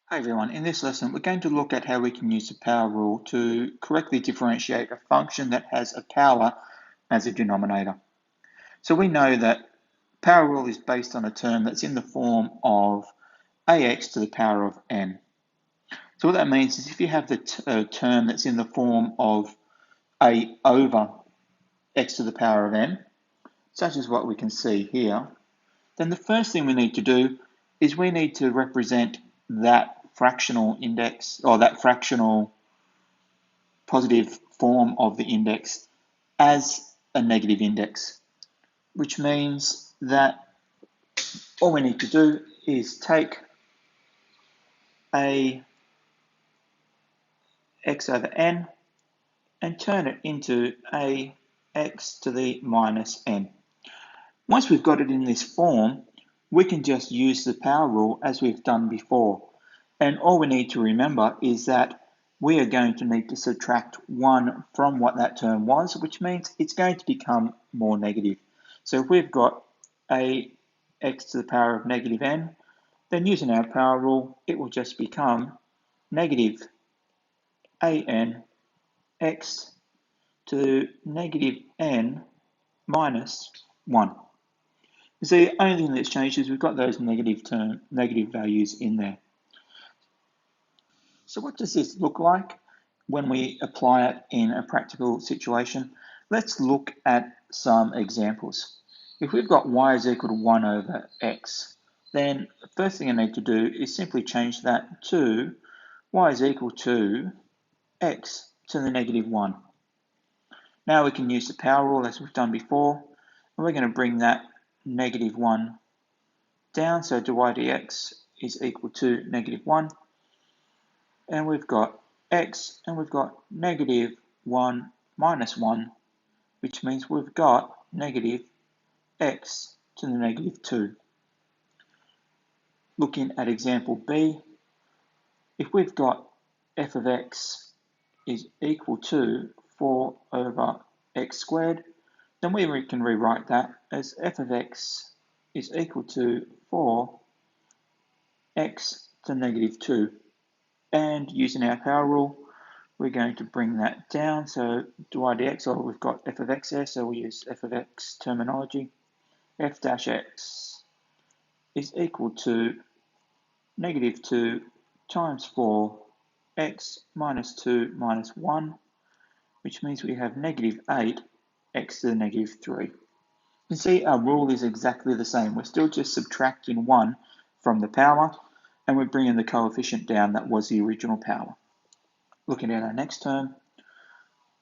Hi everyone, in this lesson we're going to look at how we can use the power rule to correctly differentiate a function that has a power as a denominator. So we know that power rule is based on a term that's in the form of ax to the power of n. So what that means is if you have the term that's in the form of a over x to the power of n, such as what we can see here, then the first thing we need to do is we need to represent that fractional index, or that fractional positive form of the index, as a negative index, which means that all we need to do is take a x over n and turn it into a x to the minus n. Once we've got it in this form, we can just use the power rule as we've done before. And all we need to remember is that we are going to need to subtract 1 from what that term was, which means it's going to become more negative. So if we've got a x to the power of negative n, then using our power rule, it will just become negative an x to negative n minus 1. So the only thing that's changed is we've got those negative values in there. So what does this look like when we apply it in a practical situation? Let's look at some examples. If we've got y is equal to 1 over x, then the first thing I need to do is simply change that to y is equal to x to the negative 1. Now we can use the power rule as we've done before, and we're going to bring that negative 1 down, so dy dx is equal to negative 1. And we've got x, and we've got negative 1 minus 1, which means we've got negative x to the negative 2. Looking at example B, if we've got f of x is equal to 4 over x squared, then we can rewrite that as f of x is equal to 4 x to the negative 2. And using our power rule, we're going to bring that down. So dy dx, or we've got f of x there, so we'll use f of x terminology. F dash x is equal to negative 2 times 4 x minus 2 minus 1, which means we have negative 8 x to the negative 3. You can see our rule is exactly the same. We're still just subtracting 1 from the power, and we're bringing the coefficient down that was the original power. Looking at our next term,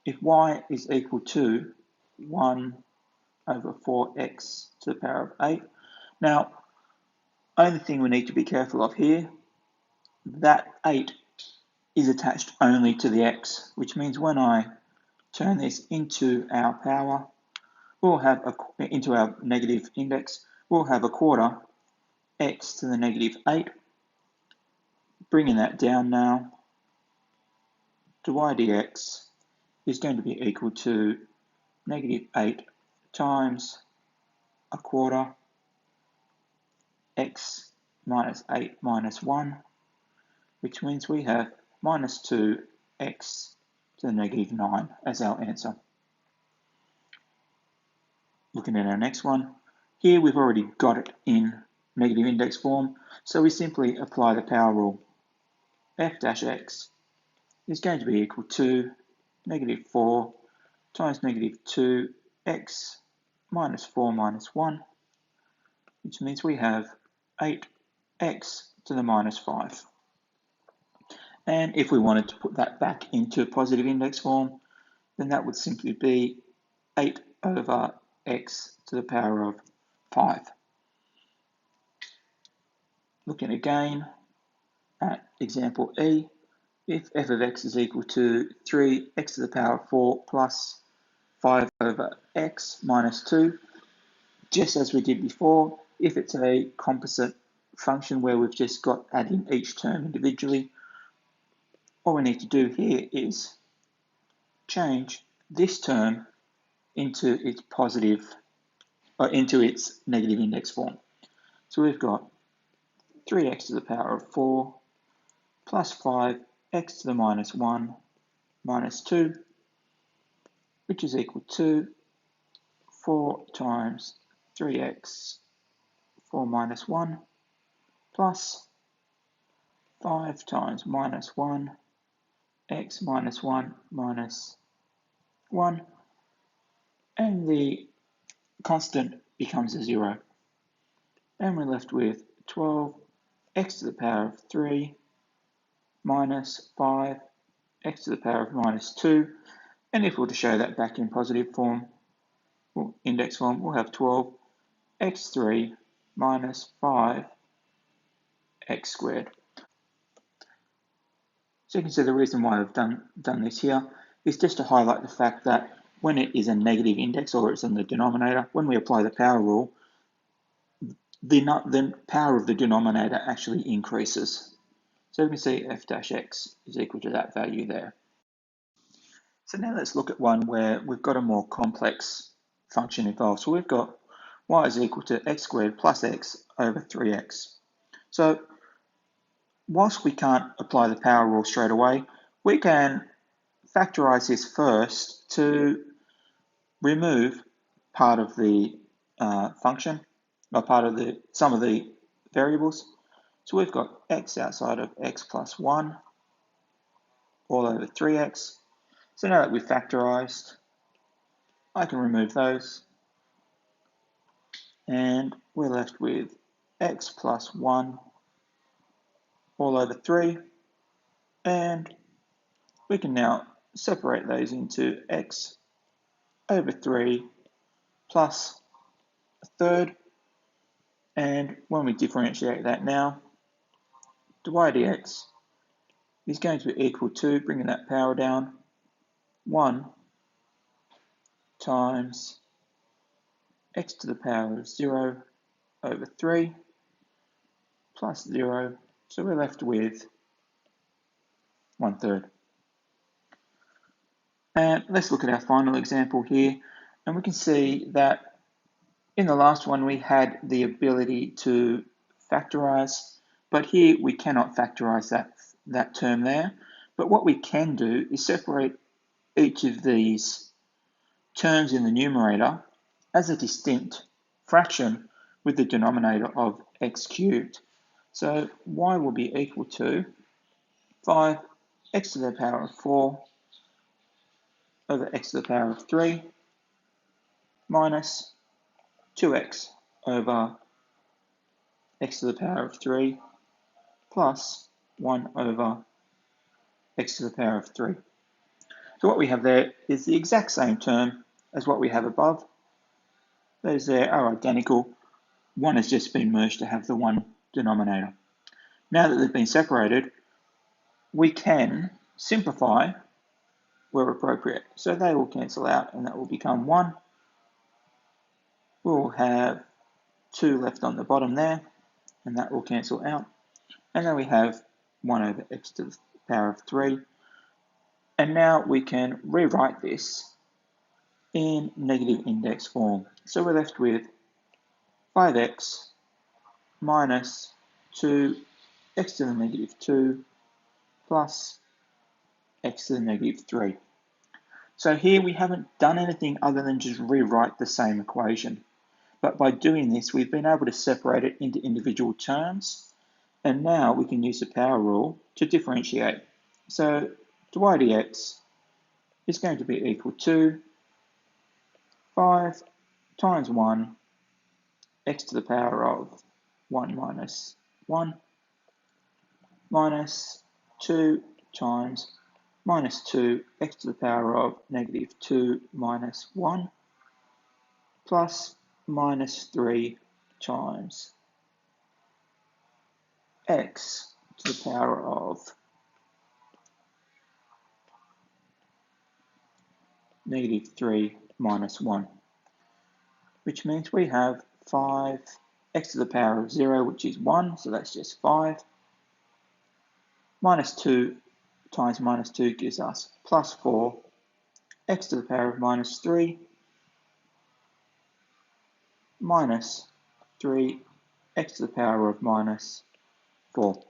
if y is equal to 1 over 4x to the power of 8. Now, only thing we need to be careful of here, that 8 is attached only to the x, which means when I turn this into our power, we'll have into our negative index, we'll have a quarter x to the negative 8. Bringing that down now, dy dx is going to be equal to negative 8 times a quarter x minus 8 minus 1, which means we have minus 2x to the negative 9 as our answer. Looking at our next one, here we've already got it in negative index form, so we simply apply the power rule. F dash x is going to be equal to negative 4 times negative 2x minus 4 minus 1, which means we have 8x to the minus 5. And if we wanted to put that back into positive index form, then that would simply be 8 over x to the power of 5. Looking again at example E, if f of x is equal to 3x to the power of 4 plus 5 over x minus 2, just as we did before, if it's a composite function where we've just got adding each term individually, all we need to do here is change this term into its positive, or into its negative index form. So we've got 3x to the power of 4 plus 5x to the minus 1 minus 2, which is equal to 4 times 3x 4 minus 1 plus 5 times minus 1 x minus 1 minus 1, and the constant becomes a 0. And we're left with 12 x to the power of 3 minus 5 x to the power of minus 2. And if we were to show that back in positive form, or index form, we'll have 12 x3 minus 5 x squared. So you can see the reason why I've done this here is just to highlight the fact that when it is a negative index or it's in the denominator, when we apply the power rule, the power of the denominator actually increases. So we can see f dash x is equal to that value there. So now let's look at one where we've got a more complex function involved. So we've got y is equal to x squared plus x over 3x. So whilst we can't apply the power rule straight away, we can factorize this first to remove part of the function, or part of the sum of the variables. So we've got x outside of x plus 1 all over 3x. So now that we've factorized, I can remove those, and we're left with x plus 1 all over 3, and we can now separate those into x over 3 plus a third, and when we differentiate that now, dy dx is going to be equal to, bringing that power down, 1 times x to the power of 0 over 3 plus 0, so we're left with 1/3. And let's look at our final example here, and we can see that in the last one we had the ability to factorize, but here we cannot factorize that term there. But what we can do is separate each of these terms in the numerator as a distinct fraction with the denominator of x cubed. So y will be equal to 5x to the power of 4 over x to the power of 3 minus 2x over x to the power of 3 plus 1 over x to the power of 3. So what we have there is the exact same term as what we have above. Those there are identical. One has just been merged to have the one denominator. Now that they've been separated, we can simplify where appropriate. So they will cancel out and that will become 1. We'll have 2 left on the bottom there, and that will cancel out. And then we have 1 over x to the power of 3. And now we can rewrite this in negative index form. So we're left with 5x minus 2x to the negative 2 plus x to the negative 3. So here we haven't done anything other than just rewrite the same equation. But by doing this, we've been able to separate it into individual terms. And now we can use the power rule to differentiate. So dy dx is going to be equal to 5 times 1 x to the power of 1 minus 1 minus 2 times minus 2 x to the power of negative 2 minus 1 plus minus 3 times x to the power of negative 3 minus 1, which means we have 5 x to the power of 0, which is 1, so that's just 5, minus 2 times minus 2 gives us plus 4, x to the power of minus 3, minus 3, x to the power of minus 4.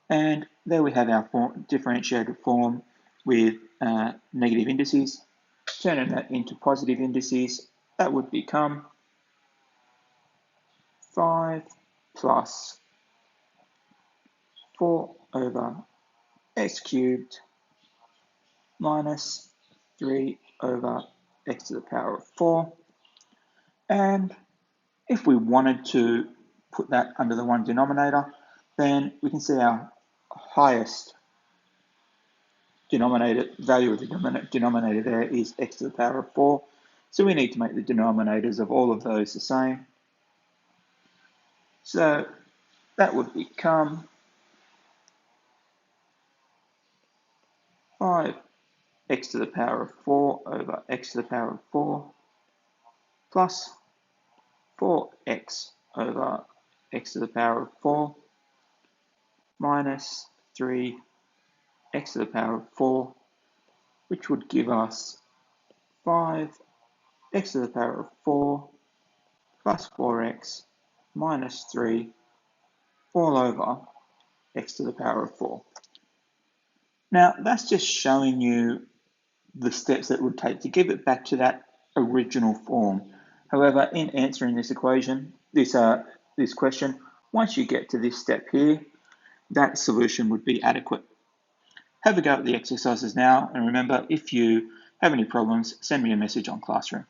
And there we have our differentiated form with negative indices. Turning that into positive indices, that would become 5 plus 4 over x cubed minus 3 over x to the power of 4. And if we wanted to put that under the one denominator, then we can see our highest value of the denominator there is x to the power of 4. So we need to make the denominators of all of those the same. So that would become 5x to the power of 4 over x to the power of 4 plus 4x over x to the power of 4 minus 3x to the power of 4, which would give us 5x to the power of 4 plus 4x minus 3 all over x to the power of 4. Now, that's just showing you the steps that it would take to give it back to that original form. However, in answering this equation, this question, once you get to this step here, that solution would be adequate. Have a go at the exercises now, and remember, if you have any problems, send me a message on Classroom.